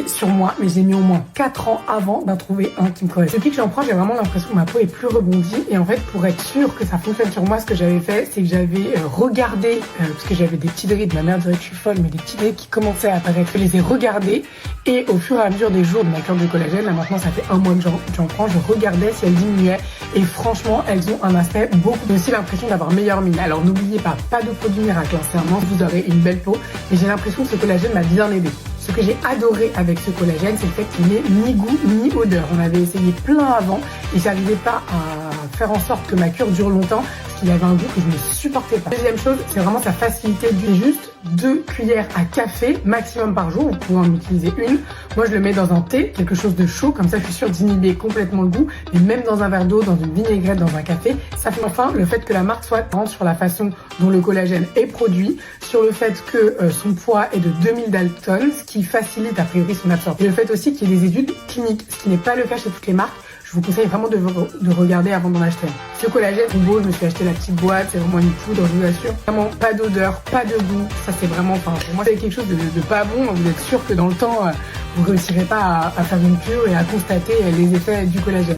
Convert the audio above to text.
Sur moi, mais j'ai mis au moins 4 ans avant d'en trouver un qui me correspond. Depuis que j'en prends, j'ai vraiment l'impression que ma peau est plus rebondie. Et en fait, pour être sûr que ça fonctionne sur moi, ce que j'avais fait, c'est que j'avais regardé, parce que j'avais des petites rides, ma mère dirait que je suis folle, mais des petites rides qui commençaient à apparaître. Je les ai regardées et au fur et à mesure des jours de ma cure de collagène, là maintenant ça fait un mois que j'en prends, je regardais si elles diminuaient. Et franchement, elles ont un aspect beaucoup. J'ai aussi l'impression d'avoir meilleure mine. Alors n'oubliez pas de produit miracle, c'est un mensonge, vous aurez une belle peau. Mais j'ai l'impression que ce collagène m'a bien aidé. Ce que j'ai adoré avec ce collagène, c'est le fait qu'il n'ait ni goût ni odeur. On avait essayé plein avant et j'arrivais pas à faire en sorte que ma cure dure longtemps parce qu'il avait un goût que je ne supportais pas. Deuxième chose, c'est vraiment sa facilité d'utiliser. Juste 2 cuillères à café maximum par jour. Vous pouvez en utiliser une. Moi, je le mets dans un thé, quelque chose de chaud, comme ça je suis sûre d'inhiber complètement le goût. Et même dans un verre d'eau, dans une vinaigrette, dans un café, ça fait enfin le fait que la marque soit transparente sur la façon dont le collagène est produit, sur le fait que son poids est de 2000 Dalton, ce qui facilite a priori son absorption. Et le fait aussi qu'il y ait des études cliniques, ce qui n'est pas le cas chez toutes les marques. Je vous conseille vraiment de regarder avant d'en acheter un. Ce collagène est beau, je me suis acheté la petite boîte, c'est vraiment une poudre, je vous assure. Vraiment pas d'odeur, pas de goût, ça c'est vraiment, pour moi c'est quelque chose de pas bon. Vous êtes sûr que dans le temps, vous réussirez pas à faire une cure et à constater les effets du collagène.